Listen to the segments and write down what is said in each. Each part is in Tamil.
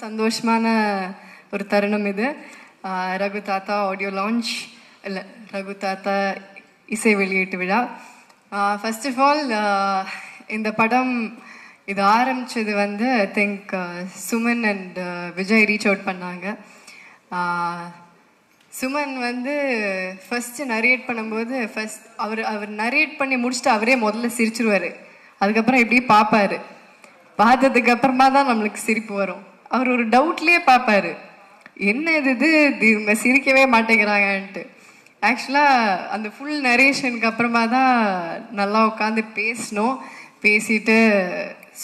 சந்தோஷமான ஒரு தருணம் இது. ரகு தாத்தா ஆடியோ லான்ச் இல்லை, ரகு தாத்தா இசை வெளியீட்டு விழா. ஃபர்ஸ்ட் ஆஃப் ஆல் இந்த படம் இது ஆரம்பித்தது வந்து I think Suman and Vijay reach out பண்ணாங்க. சுமன் வந்து ஃபஸ்ட்டு நரேட் பண்ணும்போது அவர் நரேட் பண்ணி முடிச்சுட்டு அவரே முதல்ல சிரிச்சிருவார். அதுக்கப்புறம் இப்படி பார்ப்பார். பார்த்ததுக்கு அப்புறமா தான் நம்மளுக்கு சிரிப்பு வரும். அவர் ஒரு டவுட்லேயே பார்ப்பாரு, என்ன இது இவங்க சிரிக்கவே மாட்டேங்கிறாங்கன்ட்டு. ஆக்சுவலாக அந்த ஃபுல் நரேஷனுக்கு அப்புறமா தான் நல்லா உட்காந்து பேசிட்டு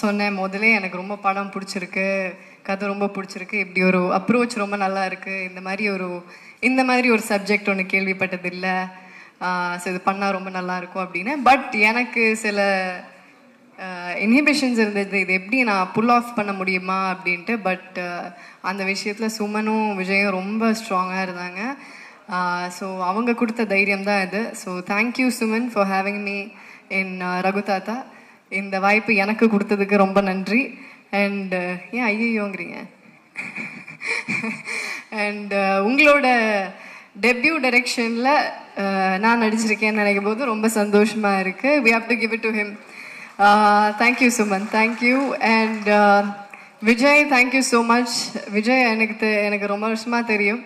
சொன்னேன், முதலே எனக்கு ரொம்ப படம் பிடிச்சிருக்கு, கதை ரொம்ப பிடிச்சிருக்கு, இப்படி ஒரு அப்ரோச் ரொம்ப நல்லா இருக்குது, இந்த மாதிரி ஒரு சப்ஜெக்ட் ஒன்று கேள்விப்பட்டதில்லை, ஸோ இது பண்ணால் ரொம்ப நல்லாயிருக்கும் அப்படின்னு. பட் எனக்கு சில இன்ஹிபிஷன்ஸ் இருந்தது, இது எப்படி நான் புல் ஆஃப் பண்ண முடியுமா அப்படின்ட்டு. பட் அந்த விஷயத்தில் சுமனும் விஜயும் ரொம்ப ஸ்ட்ராங்காக இருந்தாங்க. ஸோ அவங்க கொடுத்த தைரியம் தான் இது. So thank you Suman for having me in Raghu தாத்தா. இந்த வாய்ப்பு எனக்கு கொடுத்ததுக்கு ரொம்ப நன்றி. அண்ட் ஏன் ஐயோங்கிறீங்க? அண்ட் உங்களோட டெபியூ டைரக்ஷனில் நான் நடிச்சிருக்கேன்னு நினைக்கும் போது ரொம்ப சந்தோஷமாக இருக்குது. We have to give it to him. Thank you Suman, thank you. And Vijay, thank you so much. Vijay எனக்கு ரொம்ப வருஷமாக தெரியும்.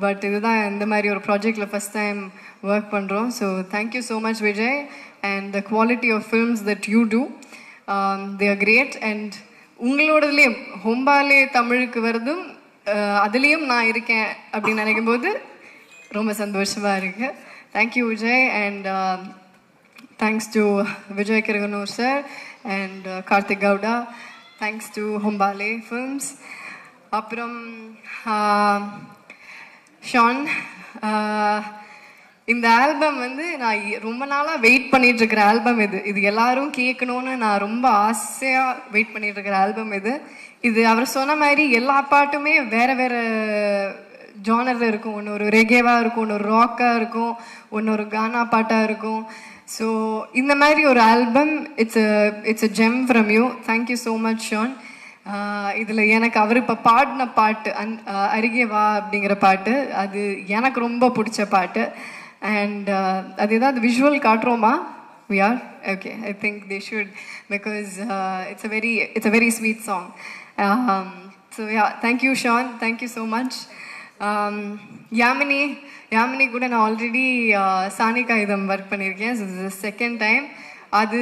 பட் இதுதான் இந்த மாதிரி ஒரு ப்ராஜெக்டில் ஃபஸ்ட் டைம் ஒர்க் பண்ணுறோம். So thank you so much Vijay. And the quality of films that you do, they are great. And உங்களோடதுலேயும் ஹொம்பாலே தமிழுக்கு வருதும் அதுலேயும் நான் இருக்கேன் அப்படின்னு நினைக்கும் போது ரொம்ப சந்தோஷமாக இருக்குது. Thank you Vijay. And thanks to Vijay Kiraganur sir and Karthik Gowda. Thanks to Hombale Films. Appuram Sean, இந்த ஆல்பம் வந்து நான் ரொம்ப நாளாக வெயிட் பண்ணிட்டு இருக்கிற ஆல்பம் இது எல்லாரும் கேட்கணும்னு நான் ரொம்ப ஆசையாக வெயிட் பண்ணிட்டு இருக்கிற ஆல்பம் இது அவர் சொன்ன மாதிரி எல்லா பாட்டுமே வேறு வேறு ஜானரில் இருக்கும். ஒன்று ஒரு ரெகேவாக இருக்கும், ஒன்று ஒரு ராக்காக இருக்கும், ஒன்று ஒரு கானா பாட்டாக இருக்கும். ஸோ இந்த மாதிரி ஒரு album, it's a gem from you. Thank you so much Shaan. இதில் எனக்கு அவர் இப்போ பாடின பாட்டு அருகே வா அப்படிங்கிற பாட்டு, அது எனக்கு ரொம்ப பிடிச்ச பாட்டு. அண்ட் அது ஏதாவது visual காட்டுறோமா? we are okay, I think they should, because it's a very sweet song. So yeah, thank you Sean, thank you so much. Yamini கூட நான் ஆல்ரெடி சானிகா இதம் ஒர்க் பண்ணியிருக்கேன். ஸோ இது செகண்ட் டைம். அது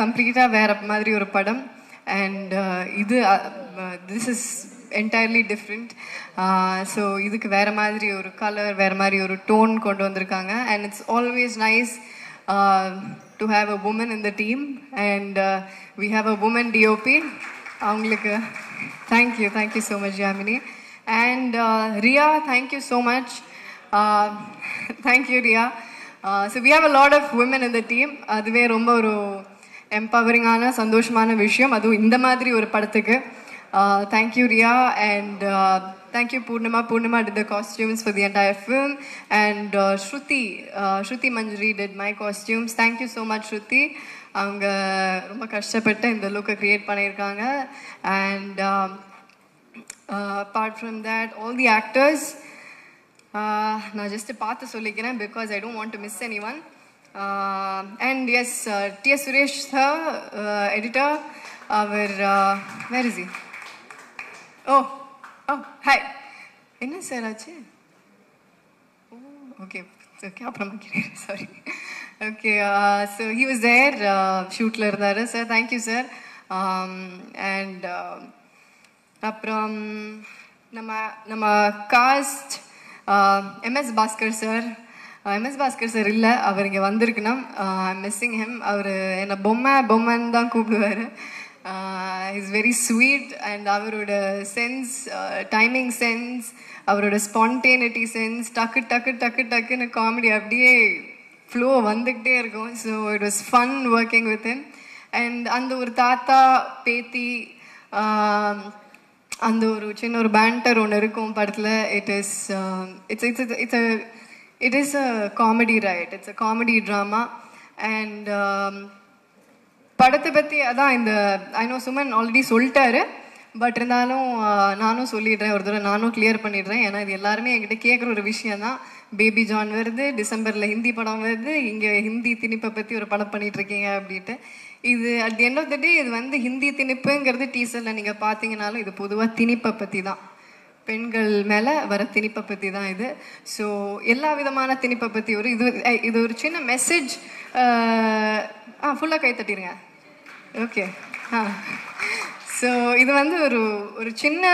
கம்ப்ளீட்டாக வேறு மாதிரி ஒரு படம். And this is entirely different. So இதுக்கு வேறு மாதிரி ஒரு கலர், வேறு மாதிரி ஒரு டோன் கொண்டு வந்திருக்காங்க. And it's always nice to have a woman in the team. And we have a woman DOP. அவங்களுக்கு thank you so much Yamini. And Riya, thank you so much. Thank you Riya. So we have a lot of women in the team. அதுவே ரொம்ப ஒரு எம்பவரிங்கான சந்தோஷமான விஷயம், அதுவும் இந்த மாதிரி ஒரு படத்துக்கு. Thank you Riya. And thank you Purnima did the costumes for the entire film. And Shruti Manjari did my costumes. Thank you so much Shruti. அவங்க ரொம்ப கஷ்டப்பட்டு இந்த லுக்கை க்ரியேட் பண்ணியிருக்காங்க. And apart from that, all the actors, நான் just பார்த்து சொல்லிக்கிறேன் because I don't want to miss anyone. And yes, T.S. Suresh sir, editor, அவர் where is he? Oh hi. என்ன சார் ஆச்சு? Okay அப்புறமா கேட்குறேன், sorry. Okay, so he was there, ஷூட்டில் இருந்தார். Sir thank you sir. And அப்புறம் நம்ம காஸ்ட் எம்எஸ் பாஸ்கர் சார் இல்லை, அவர் இங்கே வந்திருக்கணும். Missing him. அவர் என்னை பொம்மைன்னு தான் கூப்பிடுவார். Is very sweet. அண்ட் அவரோட சென்ஸ், டைமிங் சென்ஸ், அவரோட ஸ்பான்டேனிட்டி சென்ஸ், டக்குன்னு காமெடி அப்படியே ஃப்ளோ வந்துக்கிட்டே இருக்கும். So it was fun working with him. And அந்த ஒரு தாத்தா பேத்தி அந்த ஒரு சின்ன ஒரு பேண்டர் ஒன்று இருக்கும் படத்தில். It is a comedy, right? It's a comedy drama. And படத்தை பற்றி அதான் ஐ நோ சுமன் ஆல்ரெடி சொல்லிட்டாரு. பட் இருந்தாலும் நானும் சொல்லிடுறேன், ஒரு தடவை நானும் கிளியர் பண்ணிடுறேன். ஏன்னா இது எல்லாருமே என்கிட்ட கேட்குற ஒரு விஷயம் தான். பேபி ஜான் வருது, டிசம்பரில் ஹிந்தி படம் வருது, இங்கே ஹிந்தி திணிப்பை பற்றி ஒரு படம் பண்ணிகிட்ருக்கீங்க அப்படின்ட்டு. இது at the end of the day இது வந்து ஹிந்தி திணிப்புங்கிறது டீசரில் நீங்கள் பார்த்தீங்கனாலும் இது பொதுவாக திணிப்பை பற்றி தான், பெண்கள் மேலே வர திணிப்பை பற்றி தான் இது. ஸோ எல்லா விதமான திணிப்பை பற்றி இது ஒரு சின்ன மெசேஜ். ஃபுல்லாக கை தட்டிடுங்க. ஓகே. ஸோ இது வந்து ஒரு சின்ன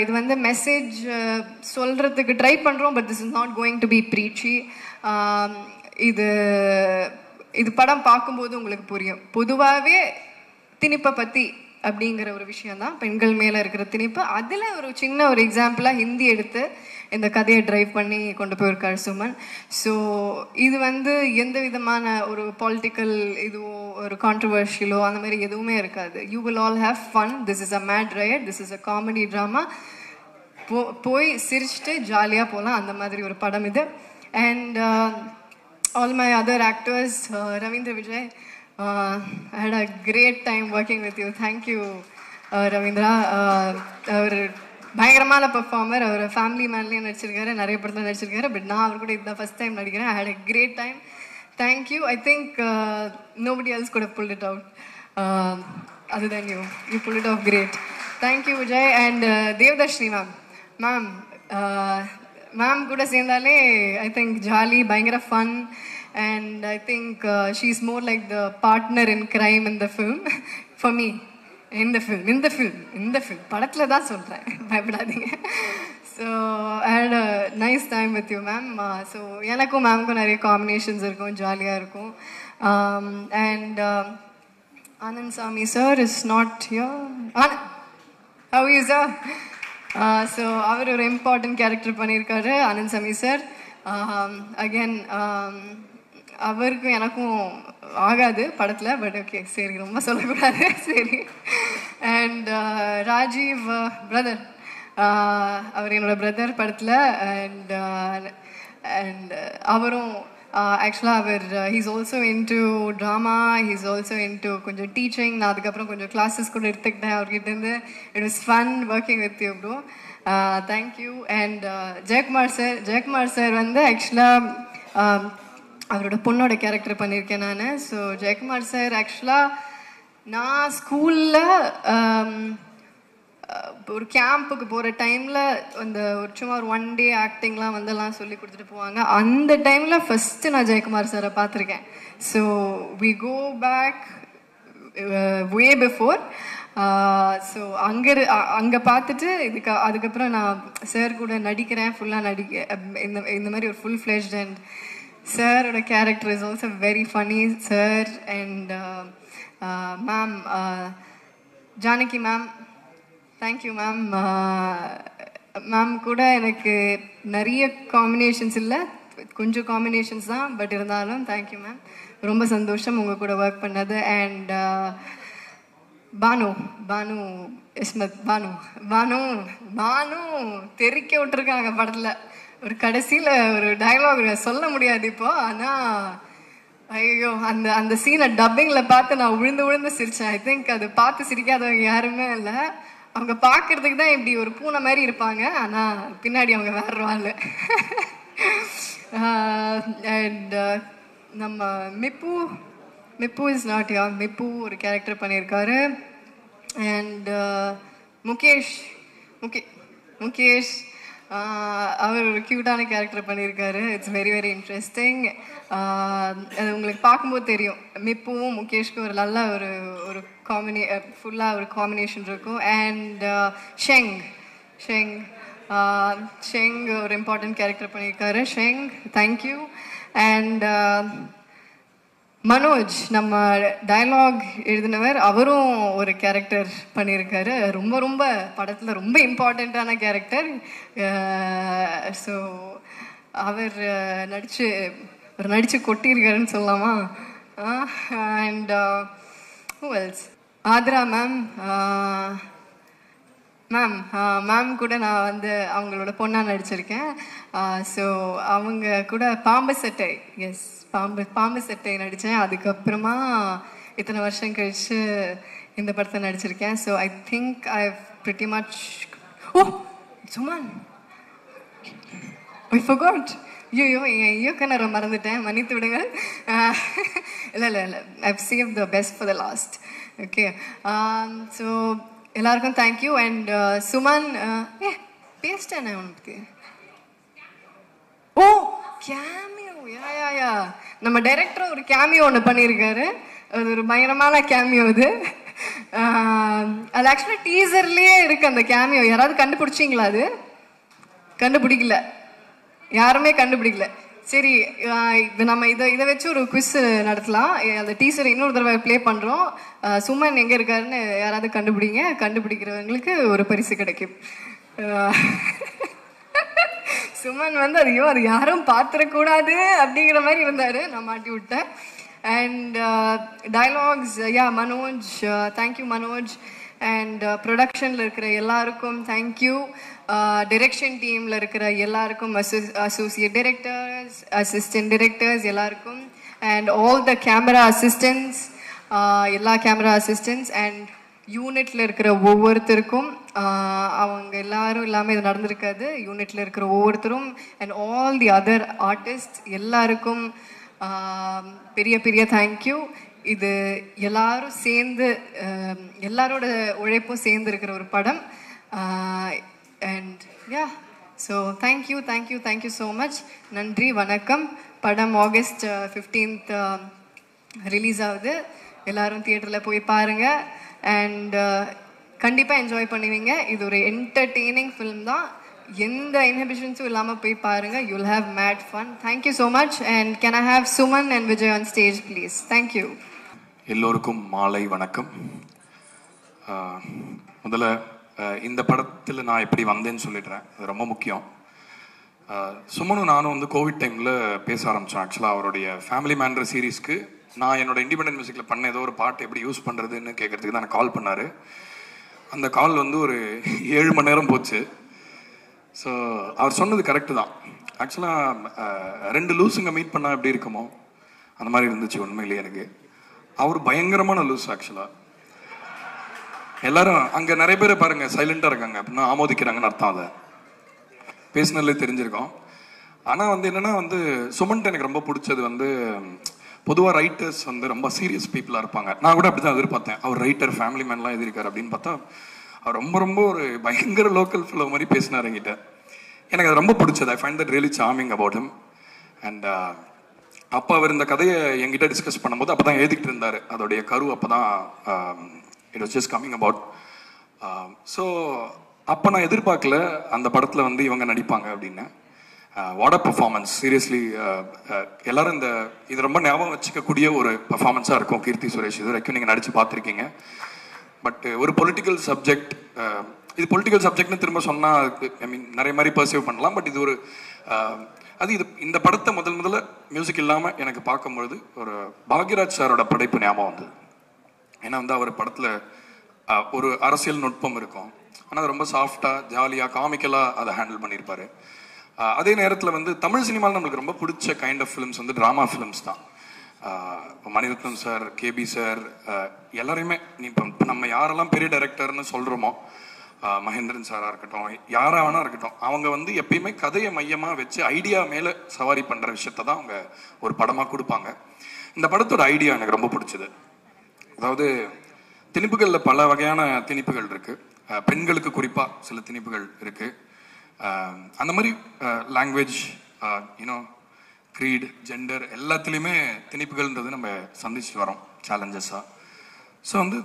இது வந்து மெசேஜ் சொல்கிறதுக்கு ட்ரை பண்ணுறோம். But this is not going to be preachy. இது படம் பார்க்கும்போது உங்களுக்கு புரியும். பொதுவாகவே திணிப்பை பற்றி அப்படிங்கிற ஒரு விஷயந்தான், பெண்கள் மேலே இருக்கிற திணிப்பு. அதில் ஒரு சின்ன ஒரு எக்ஸாம்பிளாக ஹிந்தி எடுத்து இந்த கதையை ட்ரைவ் பண்ணி கொண்டு போயிருக்காரு சுமன். ஸோ இது வந்து எந்த விதமான ஒரு பொலிட்டிக்கல் இதுவோ ஒரு கான்ட்ரவர்ஷியலோ அந்த மாதிரி எதுவுமே இருக்காது. You will all have fun. This is a mad ride, this is a comedy drama. போய் சிரிச்சுட்டு ஜாலியாக போகலாம், அந்த மாதிரி ஒரு படம் இது. And all my other actors, Ravindra Vijay, I had a great time working with you. Thank you, Ravindra. அவர் பயங்கரமான பெர்ஃபார்மர். அவர் ஃபேமிலி மேன்லேயும் நடிச்சிருக்காரு, நிறைய படத்தில் நடிச்சிருக்காரு. பட் நான் அவர் கூட இதுதான் ஃபஸ்ட் டைம் நடிக்கிறேன். I had a great time. Thank you. I think nobody else could have pulled it out other than you. You pulled it off great. Thank you, Vijay. And Devdashni ma'am. Ma'am கூட சேர்ந்தாலே I think ஜாலி, பயங்கர fun. And I think she's more like the partner in crime in the film for me. In the film படத்தில் தான் சொல்கிறேன், பயப்படாதீங்க. So I had a nice time with you ma'am. So எனக்கும் மேம்க்கும் நிறைய காம்பினேஷன்ஸ் இருக்கும், ஜாலியாக இருக்கும். And Anand Sami sir is not here. How are you sir? So அவர் ஒரு இம்பார்ட்டன்ட் கேரக்டர் பண்ணியிருக்காரு, ஆனந்த் சாமி சார். அகேன் அவருக்கும் எனக்கும் ஆகாது படத்தில், பட் ஓகே சரி, ரொம்ப சொல்லக்கூடாது, சரி. அண்ட் ராஜீவ் பிரதர், அவர் என்னோட பிரதர் படத்தில். அண்ட் அவரும் ஆக்சுவலாக அவர் he's also into drama, he's also into கொஞ்சம் டீச்சிங். நான் அதுக்கப்புறம் கொஞ்சம் கிளாஸஸ் கூட எடுத்துக்கிட்டேன் அவர்கிட்டேருந்து. It was fun working with you bro. Thank you. And Jayakumar sir வந்து ஆக்சுவலாக அவரோட பொண்ணோட கேரக்டர் பண்ணியிருக்கேன் நான். ஸோ ஜெயக்குமார் சார் ஆக்சுவலாக நான் ஸ்கூலில் ஒரு கேம்புக்கு போகிற டைமில் அந்த ஒரு சும்மா ஒரு 1 day ஆக்டிங்லாம் வந்தெல்லாம் சொல்லி கொடுத்துட்டு போவாங்க. அந்த டைமில் ஃபஸ்ட்டு நான் ஜெயக்குமார் சாரை பார்த்துருக்கேன். So we go back way before. So அங்கே பார்த்துட்டு அதுக்கப்புறம் நான் சார் கூட நடிக்கிறேன், ஃபுல்லாக இந்த மாதிரி ஒரு ஃபுல் ஃப்ளெஷ்ட். அண்ட் சாரோட character is also very funny sir. And ma'am Janaki ma'am, thank you ma'am. Ma'am கூட எனக்கு நிறைய காம்பினேஷன்ஸ் இல்லை, கொஞ்சம் காம்பினேஷன்ஸ் தான், பட் இருந்தாலும் தேங்க்யூ மேம். ரொம்ப சந்தோஷம் உங்கள் கூட ஒர்க் பண்ணது. அண்ட் பானு இஸ்மத், பானு தெரிக்க விட்டுருக்காங்க படத்தில். ஒரு கடைசியில் ஒரு டயலாக் சொல்ல முடியாது இப்போ, ஆனால் ஐயோ அந்த சீனை டப்பிங்கில் பார்த்து நான் விழுந்து சிரித்தேன். ஐ திங்க் அது பார்த்து சிரிக்காதவங்க யாருமே இல்லை. அவங்க பார்க்குறதுக்கு தான் இப்படி ஒரு பூனை மாதிரி இருப்பாங்க, ஆனால் பின்னாடி அவங்க வேற ஆள். அண்ட் நம்ம மிப்பு இஸ் நாட் யா, மிப்பு ஒரு கேரக்டர் பண்ணியிருக்காரு. அண்ட் முகேஷ் அவர் ஒரு க்யூட்டான கேரக்டர் பண்ணியிருக்காரு. It's very very interesting. அது உங்களுக்கு பார்க்கும்போது தெரியும், மிப்புவும் முகேஷ்க்கும் ஒரு நல்ல ஒரு ஃபுல்லாக ஒரு காம்பினேஷன் இருக்கும். அண்ட் ஷெங் ஒரு இம்பார்ட்டன்ட் கேரக்டர் பண்ணியிருக்காரு. Sheng, thank you. அண்ட் மனோஜ், நம்ம டயலாக் எழுதினவர், அவரும் ஒரு கேரக்டர் பண்ணியிருக்காரு. ரொம்ப படத்தில் ரொம்ப இம்பார்ட்டண்ட்டான கேரக்டர். ஸோ அவர் நடித்து கொட்டியிருக்காருன்னு சொல்லலாமா? And who else? Athra ma'am கூட நான் வந்து அவங்களோட பொண்ணாக நடிச்சிருக்கேன். ஸோ அவங்க கூட பாம்பு சட்டை நடித்தேன். அதுக்கப்புறமா இத்தனை வருஷம் கழித்து இந்த படத்தில் நடிச்சிருக்கேன். So I think I pretty much. Oh Suman, I forgot. ஐயோ என் இயக்குனரை மறந்துட்டேன், மன்னித்து விடுங்கள். இல்லை I've saved the best for the last. Okay, so எல்லாருக்கும் தேங்க்யூ. அண்ட் சுமன் பேசிட்டேன் உனக்கு. ஓ கேமியோ, யா நம்ம டைரக்டரும் ஒரு கேமியோ ஒன்று பண்ணியிருக்காரு. அது ஒரு பயங்கரமான கேமியோ. அது ஆக்சுவலாக டீசர்லேயே இருக்கு அந்த கேமியோ. யாராவது கண்டுபிடிச்சிங்களா? அது கண்டுபிடிக்கல, யாருமே கண்டுபிடிக்கல. சரி, இது நம்ம இதை வச்சு ஒரு குவிஸ் நடத்தலாம். அந்த டீசர் இன்னொரு தடவை ப்ளே பண்ணுறோம். சுமன் எங்கே இருக்காருன்னு யாராவது கண்டுபிடிங்க. கண்டுபிடிக்கிறவங்களுக்கு ஒரு பரிசு கிடைக்கும். சுமன் வந்து அது யாரும் பார்த்துடக்கூடாது அப்படிங்கிற மாதிரி இருந்தார். நான் மாட்டி விட்டேன். And dialogues Manoj, thank you Manoj. And ப்ரொடக்ஷனில் இருக்கிற எல்லாருக்கும் தேங்க்யூ. டிரெக்ஷன் டீமில் இருக்கிற எல்லாருக்கும், அசோசியேட் டிரெக்டர்ஸ், அசிஸ்டன்ட் டிரெக்டர்ஸ் எல்லாருக்கும், and all the camera assistants, எல்லா கேமரா அசிஸ்டன்ட்ஸ் அண்ட் யூனிட்டில் இருக்கிற ஒவ்வொருத்தருக்கும். அவங்க எல்லாரும் இல்லாமல் இது நடந்திருக்காது. யூனிட்டில் இருக்கிற ஒவ்வொருத்தரும் and all the other artist எல்லாருக்கும் பெரிய பெரிய தேங்க்யூ. இது எல்லாரும் சேர்ந்து, எல்லாரோட உழைப்பும் சேர்ந்து இருக்கிற ஒரு படம். And so thank you so much. நன்றி, வணக்கம். படம் August 15th ரிலீஸ் ஆகுது. எல்லாரும் தியேட்டரில் போய் பாருங்கள். அண்ட் கண்டிப்பாக என்ஜாய் பண்ணுவீங்க. இது ஒரு என்டர்டெய்னிங் ஃபிலிம் தான். எந்த இன்ஹிபிஷன்ஸும் இல்லாமல் போய் பாருங்கள். You'll have made fun. Thank you so much. And can I have Suman and Vijay on stage please? Thank you. எல்லோருக்கும் மாலை வணக்கம். முதல்ல இந்த படத்தில் நான் எப்படி வந்தேன்னு சொல்லிடுறேன், அது ரொம்ப முக்கியம். சுமனும் நானும் வந்து கோவிட் டைமில் பேச ஆரம்பித்தோம். ஆக்சுவலாக அவருடைய ஃபேமிலி மேன்ற சீரீஸ்க்கு நான் என்னோட இண்டிபெண்டன்ட் மியூசிக்கில் பண்ண ஏதோ ஒரு பாட்டு எப்படி யூஸ் பண்ணுறதுன்னு கேட்குறதுக்கு தான் கால் பண்ணார். அந்த கால் வந்து ஒரு 7 மணி நேரம் போச்சு. ஸோ அவர் சொன்னது கரெக்டு தான். ஆக்சுவலாக 2 லூஸுங்க மீட் பண்ணால் எப்படி இருக்குமோ அந்த மாதிரி இருந்துச்சு உண்மையிலேயே எனக்கு. அவர் பயங்கரமான லூஸ். ஆக்சுவலாக எல்லாரும் அங்கே நிறைய பேர் பாருங்கள் சைலண்டாக இருக்காங்க அப்படின்னா ஆமோதிக்கிறாங்கன்னு அர்த்தம். அதை பேசினதுலேயே தெரிஞ்சிருக்கோம். ஆனால் வந்து என்னென்னா வந்து சுமன்ட்டு எனக்கு ரொம்ப பிடிச்சது வந்து பொதுவாக ரைட்டர்ஸ் வந்து ரொம்ப சீரியஸ் பீப்புளாக இருப்பாங்க. நான் கூட அப்படி தான் எதிர்பார்த்தேன். அவர் ரைட்டர், ஃபேமிலி மேன்லாம் எழுதியிருக்காரு அப்படின்னு பார்த்தா அவர் ரொம்ப ஒரு பயங்கர லோக்கல் ஃபிலோ மாதிரி பேசினார் என்கிட்ட. எனக்கு அது ரொம்ப பிடிச்சது. I find that really charming about him. And அப்போ அவர் இந்த கதையை என்கிட்ட டிஸ்கஸ் பண்ணும்போது அப்போ தான் எழுதிக்கிட்டு இருந்தார். அதோடைய கரு அப்போ தான் it was just coming about. So அப்போ நான் எதிர்பார்க்கல அந்த படத்தில் வந்து இவங்க நடிப்பாங்க அப்படின்னு. What a performance, seriously. எல்லாரும் இது ரொம்ப ஞாபகம் வச்சுக்கக்கூடிய ஒரு பர்ஃபார்மன்ஸாக இருக்கும். கீர்த்தி சுரேஷ் இது வரைக்கும் நீங்கள் நடித்து பார்த்துருக்கீங்க. பட் ஒரு பொலிட்டிக்கல் சப்ஜெக்ட், இது பொலிட்டிக்கல் சப்ஜெக்ட்னு திரும்ப சொன்னால் ஐ மீன் நிறைய மாதிரி பர்சீவ் பண்ணலாம். பட் இது ஒரு இந்த படத்தை முதல்ல மியூசிக் இல்லாமல் எனக்கு பார்க்கும்பொழுது ஒரு பாக்யராஜ் சாரோட படைப்பு ஞாபகம் வந்தது. ஏன்னா வந்து அவர் படத்தில் ஒரு அரசியல் நுட்பம் இருக்கும். ஆனால் அது ரொம்ப சாஃப்டாக, ஜாலியாக, காமிக்கலாக அதை ஹேண்டில் பண்ணியிருப்பார். அதே நேரத்தில் வந்து தமிழ் சினிமாவில் நம்மளுக்கு ரொம்ப பிடிச்ச கைண்ட் ஆஃப் ஃபிலிம்ஸ் வந்து ட்ராமா ஃபிலிம்ஸ் தான். மணிரத்னம் சார், கேபி சார், எல்லாரையுமே இப்போ நம்ம யாரெல்லாம் பெரிய டைரக்டர்னு சொல்கிறோமோ, மகேந்திரன் சாராக இருக்கட்டும், யாராக வேணா இருக்கட்டும், அவங்க வந்து எப்பயுமே கதையை மையமாக வச்சு ஐடியா மேலே சவாரி பண்ணுற விஷயத்த தான் அவங்க ஒரு படமாக கொடுப்பாங்க. இந்த படத்தோட ஐடியா எனக்கு ரொம்ப பிடிச்சது. அதாவது திணிப்புகளில் பல வகையான திணிப்புகள் இருக்குது. பெண்களுக்கு குறிப்பாக சில திணிப்புகள் இருக்குது. அந்த மாதிரி லாங்குவேஜ், யூனோ, க்ரீட், ஜெண்டர் எல்லாத்துலேயுமே திணிப்புகள்ன்றது நம்ம சந்திச்சுட்டு வரோம் சேலஞ்சஸாக. ஸோ வந்து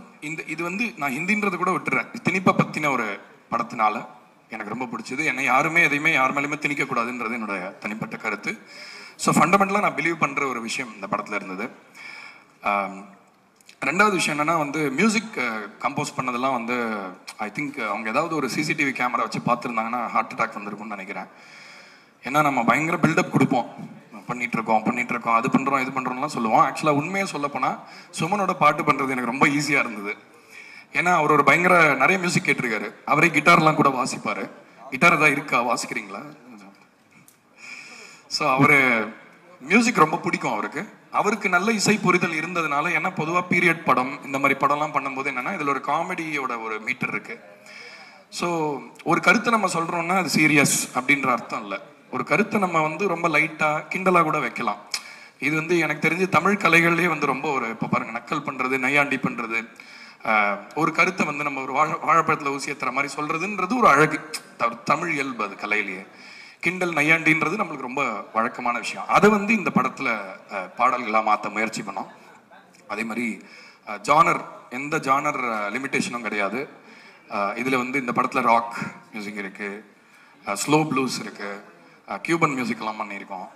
இது வந்து நான் ஹிந்தின்றதை கூட விட்டுறேன். திணிப்பை பற்றின ஒரு படத்தினால எனக்கு ரொம்ப பிடிச்சது. என்னை யாருமே எதையுமே யார் மேலேயுமே திணிக்கக்கூடாதுன்றது என்னோட தனிப்பட்ட கருத்து. ஸோ ஃபண்டமெண்டலாக நான் பிலீவ் பண்ணுற ஒரு விஷயம் இந்த படத்தில் இருந்தது. ரெண்டாவது விஷயம் என்னென்னா வந்து மியூசிக் கம்போஸ் பண்ணதெல்லாம் வந்து ஐ திங்க் அவங்க ஏதாவது ஒரு சிசிடிவி கேமரா வச்சு பார்த்துருந்தாங்கன்னா ஹார்ட் அட்டாக் வந்திருக்கும்னு நினைக்கிறேன். ஏன்னா நம்ம பயங்கர பில்டப் கொடுப்போம், பண்ணிகிட்ருக்கோம், அது பண்ணுறோம், இது பண்ணுறோம்லாம் சொல்லுவோம். ஆக்சுவலாக உண்மையாக சொல்லப்போனால் சுமனோட பாட்டு பண்ணுறது எனக்கு ரொம்ப ஈஸியாக இருந்தது. ஏன்னா அவர் ஒரு பயங்கர நிறைய மியூசிக் கேட்டிருக்காரு. அவரே கிட்டார்லாம் கூட வாசிப்பார். கிட்டார் தான் இருக்கா, வாசிக்கிறீங்களா? ஸோ அவர் மியூசிக் ரொம்ப பிடிக்கும் அவருக்கு நல்ல இசை புரிதல் இருந்ததுனால, ஏன்னா பொதுவாக பீரியட் படம் இந்த மாதிரி படம்லாம் பண்ணும்போது என்னன்னா இதில் ஒரு காமெடியோட ஒரு மீட்டர் இருக்கு. ஸோ ஒரு கருத்தை நம்ம சொல்றோம்னா அது சீரியஸ் அப்படின்ற அர்த்தம் இல்லை. ஒரு கருத்தை நம்ம வந்து ரொம்ப லைட்டாக கிண்டலாக கூட வைக்கலாம். இது எனக்கு தெரிஞ்சு தமிழ் கலைகள்லேயே ரொம்ப ஒரு இப்போ பாருங்க நக்கல் பண்ணுறது, நையாண்டி பண்ணுறது, ஒரு கருத்தை நம்ம ஒரு வாழைப்பழத்தில் ஊசி ஏற்றுற மாதிரி சொல்றதுன்றது ஒரு அழகு, தமிழ் இயல்பு. அது கலையிலேயே கிண்டல் நையாண்டின்றது நம்மளுக்கு ரொம்ப வழக்கமான விஷயம். அதை இந்த படத்தில் பாடல்களாக மாற்ற முயற்சி பண்ணோம். அதே மாதிரி ஜானர், எந்த ஜானர் லிமிட்டேஷனும் கிடையாது. இதில் இந்த படத்தில் ராக் மியூசிக் இருக்குது, ஸ்லோ ப்ளூஸ் இருக்குது, கியூபன் மியூசிக்லாம் பண்ணியிருக்கோம்.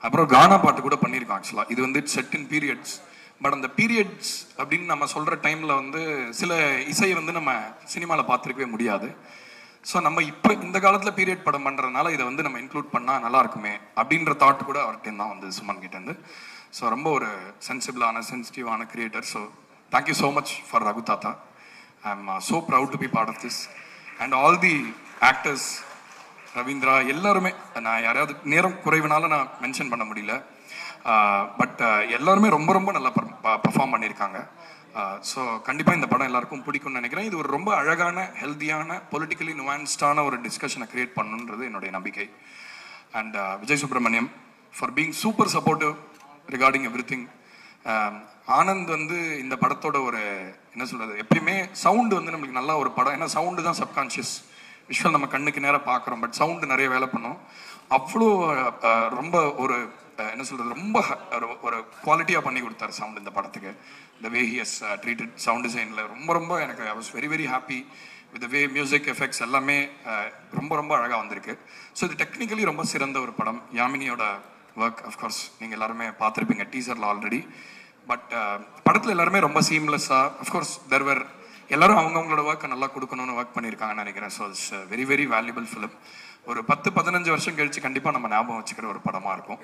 அப்புறம் கானா பாட்டு கூட பண்ணியிருக்கோம். ஆக்சுவலாக இது செட் இன் பீரியட்ஸ். பட் அந்த பீரியட்ஸ் அப்படின்னு நம்ம சொல்கிற டைமில் சில இசையை நம்ம சினிமாவில் பார்த்துருக்கவே முடியாது. ஸோ நம்ம இப்போ இந்த காலத்தில் பீரியட் படம் பண்ணுறதுனால இதை நம்ம இன்க்ளூட் பண்ணால் நல்லா இருக்குமே அப்படின்ற தாட் கூட அவர்கிட்ட தான் சுமன் கிட்டேருந்து. ஸோ ரொம்ப ஒரு சென்சிட்டிவான creator. So thank you so much for Raghu தாத்தா. I am so proud to be part of this and all the actors, Ravindra, எல்லாருமே. நான் யாராவது நேரம் குறைவுனால நான் மென்ஷன் பண்ண முடியல. பட் எல்லாருமே ரொம்ப ரொம்ப நல்லா பர்ஃபார்ம் பண்ணியிருக்காங்க. ஸோ கண்டிப்பாக இந்த படம் எல்லாருக்கும் பிடிக்கும்னு நினைக்கிறேன். இது ஒரு ரொம்ப அழகான, ஹெல்த்தியான, பொலிட்டிக்கலி நுவான்ஸ்டான ஒரு டிஸ்கஷனை கிரியேட் பண்ணணுன்றது என்னுடைய நம்பிக்கை. And Vijay Subramaniam for being super supportive regarding every thing. Anand இந்த படத்தோட ஒரு என்ன சொல்றது, எப்பயுமே சவுண்டு நம்மளுக்கு நல்லா ஒரு படம், ஏன்னா சவுண்டு தான் சப்கான்ஷியஸ். விஷுவல் நம்ம கண்ணுக்கு நேராக பார்க்குறோம், பட் சவுண்டு நிறைய வேலை பண்ணும். அவ்வளோ ரொம்ப ஒரு என்ன சொல்றது, ரொம்ப ஒரு குவாலிட்டியாக பண்ணி கொடுத்தாரு சவுண்ட் இந்த படத்துக்கு. The way he has treated sound டிசைனில் ரொம்ப ரொம்ப எனக்கு I was very very happy with the way music effects எல்லாமே ரொம்ப ரொம்ப அழகாக வந்திருக்கு. ஸோ இது டெக்னிக்கலி ரொம்ப சிறந்த ஒரு படம். யாமினியோட ஒர்க் அஃப்கோர்ஸ் நீங்கள் எல்லாருமே பார்த்துருப்பீங்க டீசரில் ஆல்ரெடி. பட் படத்தில் எல்லாருமே ரொம்ப சீம்லெஸ்ஸாக, அஃப்கோர்ஸ் தெர்வர் எல்லாரும் அவங்கவுங்களோட ஒர்க்கை நல்லா கொடுக்கணும்னு ஒர்க் பண்ணியிருக்காங்கன்னு நினைக்கிறேன். So it's very very valuable film. ஒரு 10-15 வருஷம் கழிச்சு கண்டிப்பாக நம்ம ஞாபகம் வச்சுக்கிற ஒரு படமாக இருக்கும்.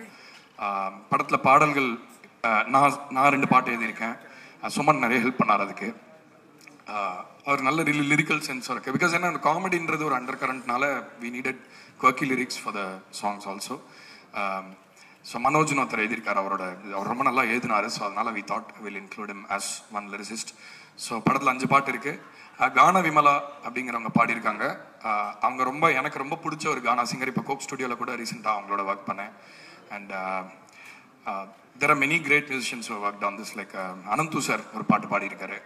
படத்தில் பாடல்கள் நான் 2 பாட்டு எழுதியிருக்கேன். சுமன் நிறைய ஹெல்ப் பண்ணார் அதுக்கு. அவர் நல்ல லிரிக்கல் சென்ஸ் இருக்குது. பிகாஸ் என்ன காமெடின்றது ஒரு அண்டர் கரண்ட்னால we needed quirky lyrics for the songs also. So மனோஜ்னு ஒருத்தர் எழுதியிருக்காரு, அவர் ரொம்ப நல்லா எழுதினார். ஸோ அதனால we thought will include him as one lyricist. So படத்தில் 5 பாட்டு இருக்குது. கானா விமலா அப்படிங்கிறவங்க பாடியிருக்காங்க. அவங்க எனக்கு ரொம்ப பிடிச்ச ஒரு கானா சிங்கர். இப்போ கோக் ஸ்டுடியோவில் கூட ரீசெண்டாக அவங்களோட ஒர்க் பண்ணேன். And there are many great musicians who have worked on this, like Ananthu sir ஒரு பாட்டு பாடியிருக்காரு.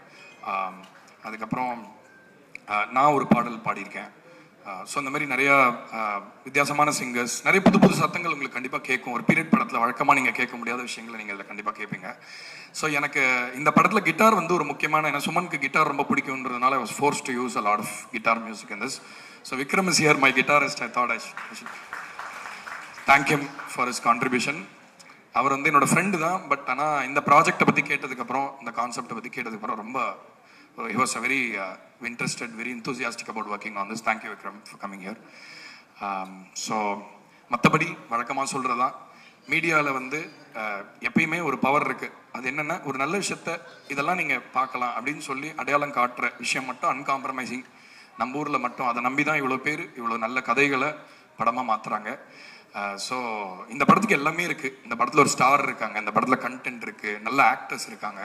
அதுக்கப்புறம் நான் ஒரு பாடல் பாடியிருக்கேன். ஸோ இந்த மாதிரி நிறையா வித்தியாசமான சிங்கர்ஸ், நிறைய புது புது சத்தங்கள் உங்களுக்கு கண்டிப்பாக கேட்கும். ஒரு பீரியட் படத்தில் வழக்கமாக நீங்கள் கேட்க முடியாத விஷயங்களை நீங்கள் இதில் கண்டிப்பாக கேட்பீங்க. ஸோ எனக்கு இந்த படத்தில் கிட்டார் ஒரு முக்கியமான, ஏன்னா சுமனுக்கு கிட்டார் ரொம்ப பிடிக்கும்ன்றதுனால I was forced to use a lot of guitar music in this. So Vikram is here, my guitarist. I thought I should thank him for his contribution. அவர் என்னோட ஃப்ரெண்டு தான். பட் ஆனால் இந்த ப்ராஜெக்டை பற்றி கேட்டதுக்கப்புறம், இந்த கான்செப்டை பற்றி கேட்டதுக்கப்புறம் ரொம்ப he was very interested, very enthusiastic about working on this. Thank you Vikram for coming here. So மற்றபடி வழக்கமாக சொல்கிறது தான், மீடியாவில் எப்பயுமே ஒரு பவர் இருக்குது. அது என்னென்னா, ஒரு நல்ல விஷயத்த இதெல்லாம் நீங்கள் பார்க்கலாம் அப்படின்னு சொல்லி அடையாளம் காட்டுற விஷயம் மட்டும் அன்காம்ப்ரமைசிங். நம்ம ஊரில் மட்டும் அதை நம்பி தான் இவ்வளோ பேர் இவ்வளோ நல்ல கதைகளை படமாக மாற்றுறாங்க. ஸோ இந்த படத்துக்கு எல்லாமே இருக்குது. இந்த படத்தில் ஒரு ஸ்டார் இருக்காங்க, இந்த படத்தில் கண்டென்ட் இருக்குது, நல்ல ஆக்டர்ஸ் இருக்காங்க.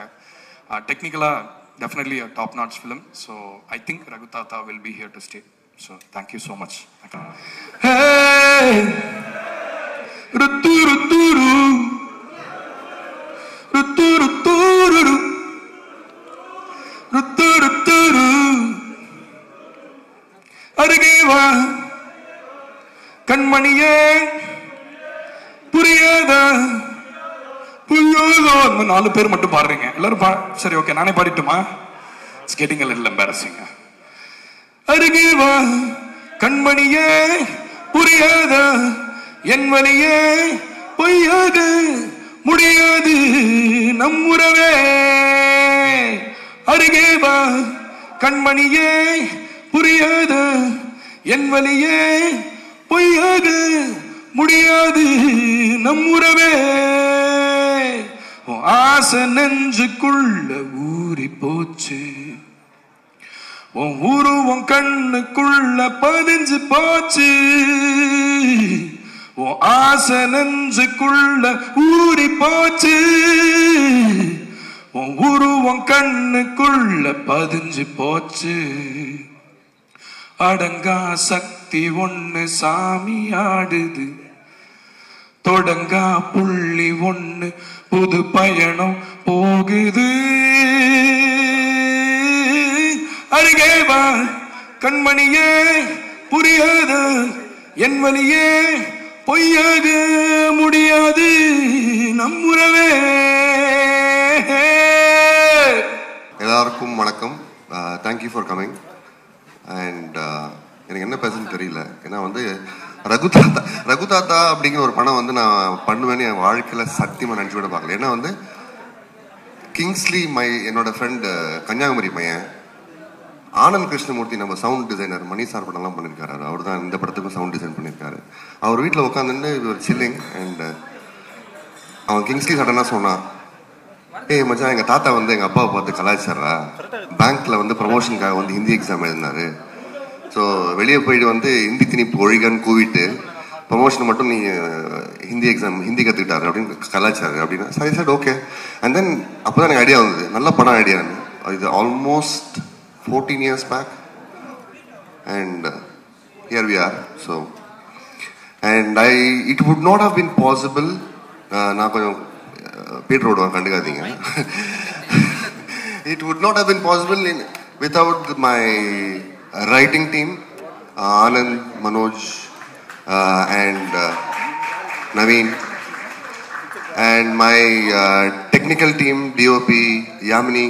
டெக்னிக்கலாக definitely a top-notch film. So I think Raghu Tata will be here to stay. So thank you so much. Hey, ruturu turu, ruturu turu, ruturu turu, arigeva, kanmaniye, puriyada. 4 பேர் மட்டும் பாடுறீங்க எல்லாரும். சரி, ஓகே, நானே பாடிட்டுமா? It's getting a little embarrassing. அருகே வா கண்மணியே, புரியாத என் வலியே, பொய்யாது முடியாது நம் உறவே. அருகே வா கண்மணியே, புரியாத என் வலியே, பொய்யாது முடியாது நம் உறவே. ஆசை நெஞ்சுக்குள்ள ஊறி போச்சு, உன் உருவம் கண்ணுக்குள்ள பதிஞ்சு போச்சு. உன் ஆசை நெஞ்சுக்குள்ள ஊறி போச்சு, உன் உருவம் கண்ணுக்குள்ள பதிஞ்சு போச்சு. அடங்கா சக்தி ஒண்ணு சாமி ஆடுது, தொடங்கா புள்ளி ஒண்ணு புது பயணம் போகுது. அருகே வா கண்மணியே, புரியாத என் வழியே பொய்யாக முடியாது நம்முறவே. எல்லாருக்கும் வணக்கம். Thank you for coming. அண்ட் எனக்கு என்ன பேசுன்னு தெரியல. ஏன்னா வந்து ரகுதாத்தா அப்படிங்கிற ஒரு படம் வந்து நான் பண்ணுவேன்னு என் வாழ்க்கையில் சத்தியமாக நினச்சி விட பார்க்கல. ஏன்னா வந்து கிங்ஸ்லி என்னோட ஃப்ரெண்டு கன்னியாகுமரி பையன் ஆனந்த் கிருஷ்ணமூர்த்தி, நம்ம சவுண்ட் டிசைனர் மணி சார் படம்லாம் பண்ணியிருக்காரு. அவர் தான் இந்த படத்துக்கும் சவுண்ட் டிசைன் பண்ணியிருக்காரு. அவர் வீட்டில் உட்காந்துட்டு ஒரு சில்லிங். அண்ட் அவன் கிங்ஸ்லி சடனாக சொன்னான், ஏய் மச்சான், எங்கள் தாத்தா வந்து எங்கள் அப்பாவை பார்த்து கலாச்சாரா, பேங்க்கில் வந்து ப்ரமோஷனுக்காக வந்து ஹிந்தி எக்ஸாம் எழுதினாரு. ஸோ வெளியே போயிட்டு வந்து ஹிந்தி திணிப்பு ஒழிகன்னு கூவிட்டு ப்ரமோஷன் மட்டும் நீ ஹிந்தி கற்றுக்கிட்டாரு அப்படின்னு கலாச்சாரு அப்படின்னா சரி சார் ஓகே. அண்ட் தென் அப்போ தான் எனக்கு ஐடியா வந்தது, நல்ல படம் ஐடியா. இது almost 14 years back and here we are. So and it would not have been possible. நான் கொஞ்சம் பீட் ரோடு கண்டுக்காதீங்க. It would not have been possible without my writing team, Anand, Manoj and Naveen, and my technical team, DOP Yamini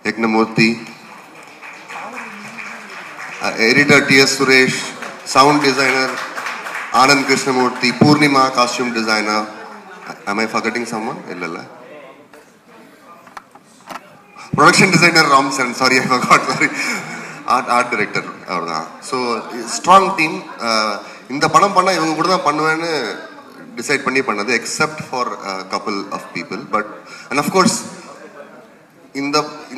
Yagnamurthy, editor T.S. Suresh, sound designer Anand Krishnamurthy, Purnima costume designer. Am I forgetting someone? Illa. Production designer Ramsan, sorry I forgot, sorry. Art director அவர்தான். So strong team. இந்த படம் பண்ணால் இவங்க கூட தான் பண்ணுவேன்னு டிசைட் பண்ணி பண்ணது, except for couple of people. But and of course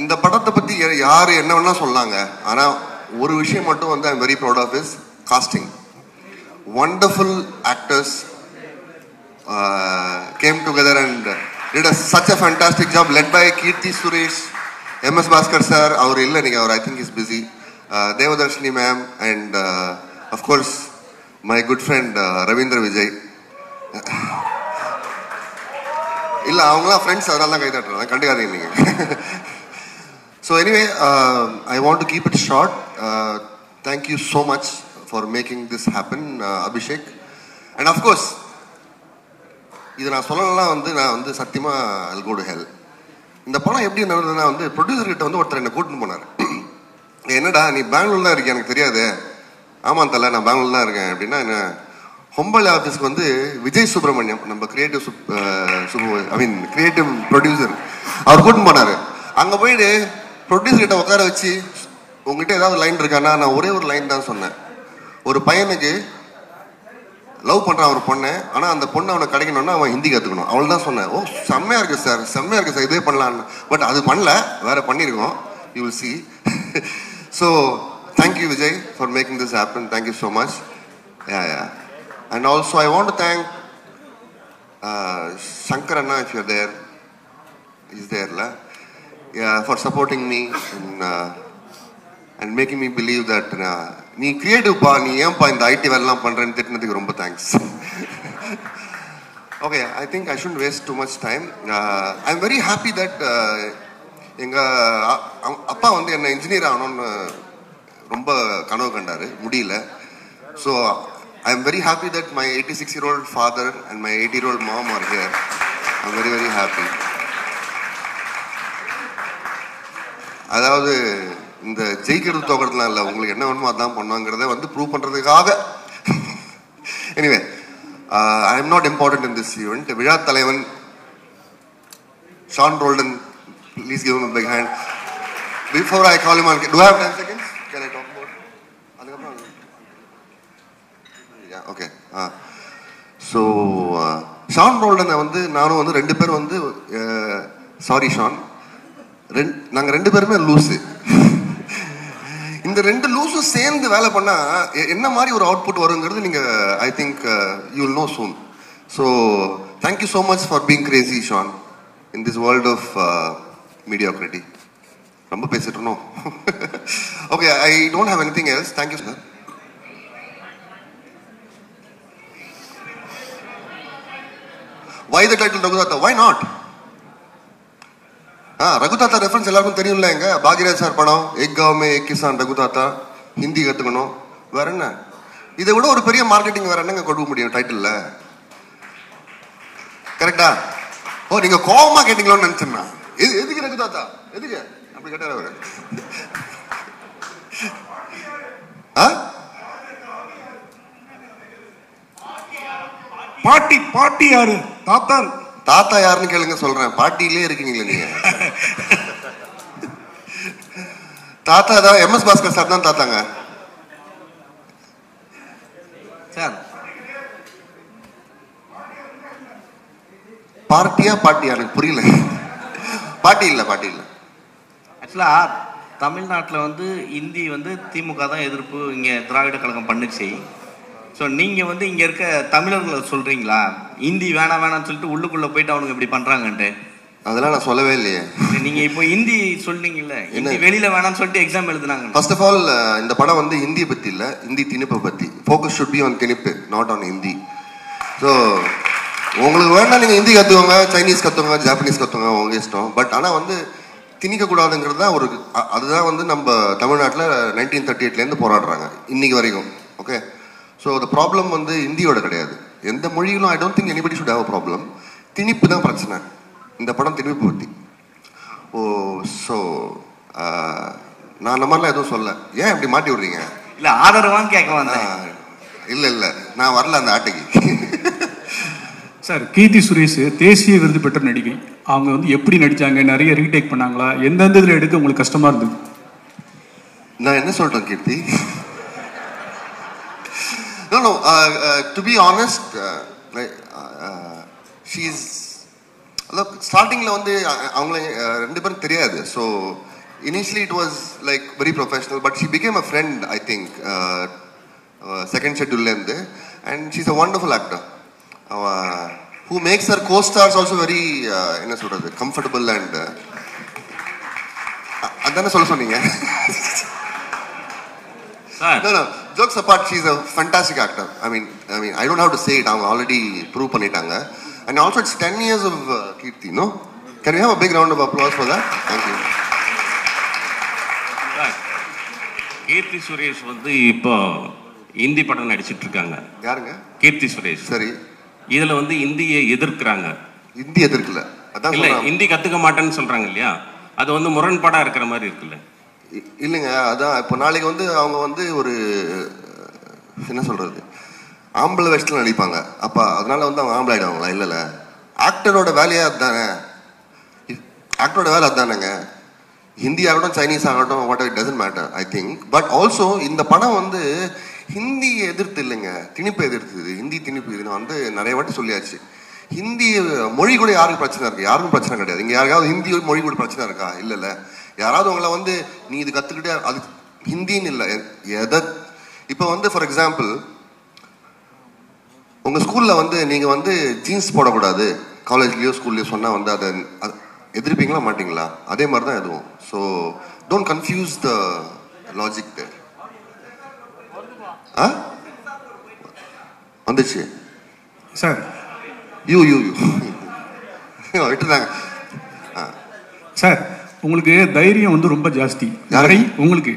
இந்த படத்தை பற்றி யார் என்ன வேணா சொல்லாங்க, ஆனால் ஒரு விஷயம் மட்டும் வந்து I am very proud of is casting. Wonderful actors came together and did such a fantastic job, led by Kirti Suresh, MS Bhaskar sir, அவர் இல்லை நீங்கள், அவர் I think is busy, Devadarshini ma'am, and of course my good friend Ravindra Vijay. இல்லை அவங்களாம் ஃப்ரெண்ட்ஸ், அதனால தான் கை தட்டுறேன், கண்டுக்காதீங்க நீங்கள். So anyway, I want to keep it short. Thank you so much for making this happen, Abhishek. And of course, இது நான் சொல்லலாம் வந்து நான் வந்து சத்தியமாக I'll go to hell. இந்த படம் எப்படி நடந்ததுன்னா வந்து ப்ரொடியூசர்கிட்ட வந்து ஒருத்தர் என்னை கூட்டின்னு போனார். என்னடா நீ பெங்களூர் தான் இருக்கேன், எனக்கு தெரியாது. ஆமாம் தலை, நான் பெங்களூர் தான் இருக்கேன் அப்படின்னா என்ன, ஹொம்பளி ஆஃபீஸ்க்கு வந்து விஜய் சுப்ரமணியம், நம்ம கிரியேட்டிவ் ப்ரொடியூசர், அவர் கூட்டின்னு போனார். அங்கே போயிட்டு ப்ரொடியூசர்கிட்ட உட்கார வச்சு, உங்ககிட்ட ஏதாவது லைன் இருக்கானா, நான் ஒரே ஒரு லைன் தான் சொன்னேன். ஒரு பையனுக்கு லவ் பண்ணுறான் ஒரு பொண்ணை, ஆனால் அந்த பொண்ணை அவனை கிடைக்கணும்னா அவன் ஹிந்தி கற்றுக்கணும், அவள் தான் சொன்னேன். ஓ செம்மையாக இருக்குது சார், செம்மையாக இருக்குது சார், இதே பண்ணலான்னு. பட் அது பண்ணல, வேறு பண்ணியிருக்கோம், you will see. So thank you Vijay for making this happen, thank you so much. Yeah and also I want to thank Shankar அண்ணா, இஃப் யூர் தேர், இஸ் தேர்ல, for supporting me and making me believe that நீ கிரியேட்டிவ் பா, நீ ஏன்பா இந்த ஐடி வேலைலாம் பண்ணுறேன்னு திட்டினதுக்கு ரொம்ப thanks. Okay, I think I should waste too much time. I am very happy that எங்கள் அப்பா வந்து என்னை இன்ஜினியர் ஆகணும்னு ரொம்ப கனவு கண்டார், முடியல. So I am very happy that my 86-year-old father and my 80-year-old mom are here. I am very very happy. அதாவது இந்த ஜெயிக்கிறது தோக்கிறதுலாம் இல்லை, உங்களுக்கு என்ன வேணுமோ அதான் பண்ணுவாங்கிறத வந்து ப்ரூவ் பண்ணுறதுக்காக. Anyway, I am not important in this event. விழா தலைவன் Sean Roldan, please give him a big hand. Before I call him on, do I have 10 seconds? Can I talk about? அதுக்கப்புறம் ஓகே. ஸோ ஷான் ரோல்டனை வந்து நானும் வந்து ரெண்டு பேரும் வந்து, சாரி ஷான், நாங்கள் ரெண்டு பேருமே லூஸு. இந்த ரெண்டு லூஸும் சேர்ந்து வேலை பண்ணா என்ன மாதிரி ஒரு அவுட்புட் வருங்கிறது நீங்க I think you will know soon. So thank you so much for being crazy Sean in this world of mediocrity. ரொம்ப பேசிட்டோம். Okay, I don't have anything else. Thank you sir. Why the title Raghutata? Why not? Raghuthatha reference எல்லாருக்கும் தெரியும்ல. எங்க பாக்யராஜ் சார் படம் எக் காவ் மே எக் கிசான் ரகுதாத்தா. ஹிந்தி கத்துக்கணும், வேற என்ன? இதை விட ஒரு பெரிய மார்க்கெட்டிங் வேற என்னங்க கொடுக்க முடியும் டைட்டில்ல? கரெக்டா? ஓ, நீங்க கோவமா கேட்டீங்களோன்னு நினைச்சேன்னா எதுக்கு ரகுதாத்தா எதுக்கு அப்படி கேட்டாரு அவரு. பாட்டி பாட்டி யாரு? தாத்தா தாத்தா யாருன்னு கேளுங்க, சொல்றேன். பாட்டிலே இருக்கீங்களா நீங்க? தாத்தா தான் எம்எஸ் பாஸ்கர் சார் தான் தாத்தாங்க சார். பார்ட்டியா பாட்டியா எனக்கு புரியல. பாட்டி இல்ல, பாட்டி இல்ல. ஆக்சுவலா தமிழ்நாட்டில் வந்து இந்தி வந்து திமுக தான் எதிர்ப்பு இங்கே திராவிட கழகம் பண்ணுச்சு. ஸோ நீங்கள் வந்து இங்கே இருக்க தமிழர்களை சொல்கிறீங்களா ஹிந்தி வேணாம் வேணாம்னு சொல்லிட்டு உள்ளுக்குள்ளே போயிட்டு அவனுங்க இப்படி பண்ணுறாங்கன்ட்டு? அதெல்லாம் நான் சொல்லவே இல்லையே. நீங்கள் இப்போ ஹிந்தி சொல்றீங்கல்ல, ஹிந்தி வெளியில் வேணாம்னு சொல்லிட்டு எக்ஸாம் எழுதுனாங்க. ஃபர்ஸ்ட் ஆஃப் ஆல் இந்த படம் வந்து ஹிந்தியை பற்றி இல்லை, ஹிந்தி திணிப்பை பற்றி. ஃபோக்கஸ் ஷுட் பி ஆன் திணிப்பு, நாட் ஆன் ஹிந்தி. ஸோ உங்களுக்கு வேணா நீங்கள் ஹிந்தி கற்றுக்கோங்க, சைனீஸ் கற்றுக்கோங்க, ஜாப்பனீஸ் கற்றுக்கோங்க, உங்கள் இஷ்டம். பட் ஆனால் வந்து திணிக்கக்கூடாதுங்கிறது தான் ஒரு அதுதான் வந்து நம்ம தமிழ்நாட்டில் 1938லேருந்து போராடுறாங்க இன்னைக்கு வரைக்கும். ஓகே, ஸோ த ப்ராப்ளம் வந்து ஹிந்தியோட கிடையாது. எந்த மொழியிலும் I don't think anybody should have a problem. திணிப்பு தான் பிரச்சனை. இந்த படம் திணிப்பு பற்றி. ஓ, ஸோ நான் அந்த மாதிரிலாம் எதுவும் சொல்ல. ஏன் இப்படி மாட்டி விடுறீங்க? இல்லை ஆதரவான்னு கேட்க வந்தேன். இல்லை இல்லை, நான் வரல அந்த ஆட்டைக்கு. சார், கீர்த்தி சுரேஷ் தேசிய விருது பெற்ற நடிகை. அவங்க வந்து எப்படி நடிச்சாங்க? நிறைய ரீடேக் பண்ணாங்களா? எந்தெந்த இதில் எடுக்க உங்களுக்கு கஷ்டமா இருந்தது? நான் என்ன சொல்றேன் கீர்த்தி? No, no. To be honest, she's startingல வந்து அவங்கள ரெண்டு பேரும் தெரியாது. So initially it was like very professional, but she became a friend, I think, second schedule இருந்து. And she's a wonderful actor who makes her co-stars also very என்ன சொல்றது, comfortable and அதானே சொல்ல சொன்னீங்க? No, no. Jokes apart, she's a fantastic actor. I mean, I don't have to say it. I'm already prove பண்ணிட்டாங்க. And also, it's 10 years of Kirti, no? Can we have a big round of applause for that? Thank you. Keerthy Suresh வந்து இப்போ ஹிந்தி படம் நடிச்சிட்டு இருக்காங்க. யாருங்க? கீர்த்தி சுரேஷ். சரி. இதுல வந்து இந்தியை எதிர்க்கிறாங்க. ஹிந்தி எதிர்க்கல, அதான் இல்ல, ஹிந்தி கத்துக்க மாட்டேன்னு சொல்றாங்க இல்லையா? அது வந்து முரண்பாடா இருக்கிற மாதிரி இருக்குல்ல? இல்லைங்க, அதான் இப்போ நாளைக்கு வந்து அவங்க வந்து ஒரு என்ன சொல்றது, ஆம்பளை வேஷத்தில் நடிப்பாங்க. அப்போ அதனால வந்து அவங்க ஆம்பளை ஆயிடுவாங்களா? இல்லைல்ல, ஆக்டரோட வேலையா அதுதானே. ஆக்டரோட வேலை அதுதானேங்க. ஹிந்தி ஆகட்டும், சைனீஸ் ஆகட்டும், what it doesn't matter I think. But also இந்த படம் வந்து ஹிந்தி எதிர்த்து இல்லைங்க, திணிப்பு எதிர்த்து. ஹிந்தி திணிப்பு இது வந்து நிறைய வாட்டி சொல்லியாச்சு. ஹிந்தி மொழி கூட யாருக்கு பிரச்சனை இருக்கு? யாருக்கும் பிரச்சனை கிடையாது. இங்கே யாருக்காவது ஹிந்தி மொழி கூட பிரச்சனை இருக்கா? இல்லைல்ல. யாராவது உங்களை வந்து நீ இது கற்றுக்கிட்டே, அது ஹிந்தின்னு இல்லை எதை. இப்போ வந்து ஃபார் எக்ஸாம்பிள், உங்கள் ஸ்கூலில் வந்து நீங்கள் வந்து ஜீன்ஸ் போடக்கூடாது காலேஜ்லேயோ ஸ்கூல்லையோ சொன்னால் வந்து அதை எதிர்ப்பீங்களா மாட்டிங்களா? அதே மாதிரி தான் எதுவும். So don't confuse the logic there. வந்துச்சு சார். You விட்டுதாங்க sir. உங்களுக்கு தைரியம் வந்து ரொம்ப ஜாஸ்தி உங்களுக்கு.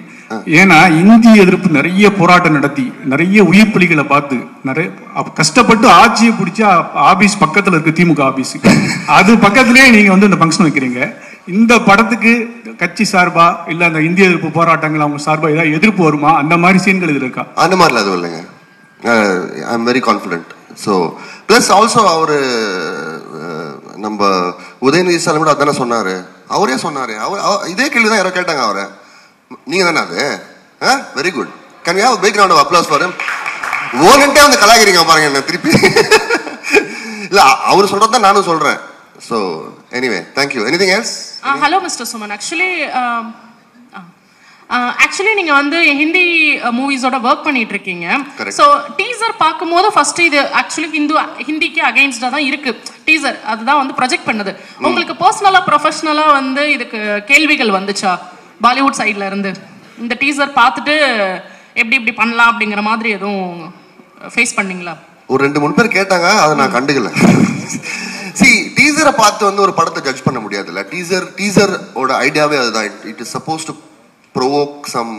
ஏன்னா இந்தி எதிர்ப்பு நிறைய போராட்டம் நடத்தி நிறைய உயிர் பலிகளை பார்த்து நிறைய கஷ்டப்பட்டு ஆட்சியை பிடிச்சி ஆபீஸ் பக்கத்துல இருக்கு, திமுக ஆபீஸ், அது பக்கத்திலேயே நீங்க வந்து இந்த ஃபங்க்ஷன் வைக்கிறீங்க. இந்த படத்துக்கு கட்சி சார்பா இல்ல அந்த இந்திய எதிர்ப்பு போராட்டங்கள் அவங்க சார்பா ஏதாவது எதிர்ப்பு வருமா? அந்த மாதிரி சீன்கள் இதுல இருக்கா? அந்த மாதிரிலாம் எதுவும் இல்லைங்க. ஐ am very confident. So plus also அவரு நம்ம உதயநிதி ஸ்டாலின் கூட அதானே சொன்னாரு. அவரே சொன்னாரு. இதே கேள்வி தான் யாரோ கேட்டாங்க அவரை. நீங்க தானே அது? Very good. Can you have a big round of applause for him? ஓலண்டே வந்து கலாய்க்கிறீங்க பாருங்க என்ன திருப்பி. இல்ல, அவர் சொல்றத நானும் சொல்றேன். So anyway, thank you. Anything else? Hello Mr. Suman. Actually actually நீங்க வந்து ஹிந்தி மூவிஸோட ஒர்க் பண்ணிட்டு இருக்கீங்க. ஸோ டீசர் பார்க்கும்போது ஃபர்ஸ்ட் இது ஆக்சுவலி ஹிந்திக்கு அகைன்ஸ்டா தான் இருக்கு டீசர், அதுதான் வந்து ப்ரொஜெக்ட் பண்ணுது. உங்களுக்கு பர்சனலா ப்ரொஃபஷனலா வந்து இதுக்கு கேள்விகள் வந்துச்சா பாலிவுட் சைட்ல இருந்து? இந்த டீசர் பார்த்துட்டு எப்படி பண்ணலாம் அப்படிங்கிற மாதிரி எதுவும் ஃபேஸ் பண்ணீங்களா? ஒரு 2-3 பேர் கேட்டாங்க, அதை நான் கண்டுக்கல. டீசரை பார்த்து வந்து ஒரு படத்தை ஜட்ஜ் பண்ண முடியாதுல்ல. டீசர் ஓட ஐடியாவே அதுதான். It is suppose to provoke some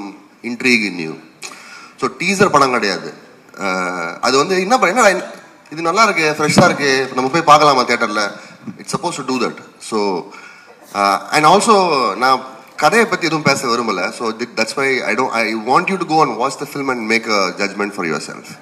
intrigue in you. So teaser படம் கிடையாது அது. வந்து என்ன இது நல்லா இருக்கு, ஃப்ரெஷ்ஷாக இருக்கு, நம்ம போய் பார்க்கலாமா தியேட்டரில், it's suppose to do that. So and also நான் கதையை பற்றி எதுவும் பேச விரும்பலை. So that's why I want you to go and watch the film and make a judgement for your self.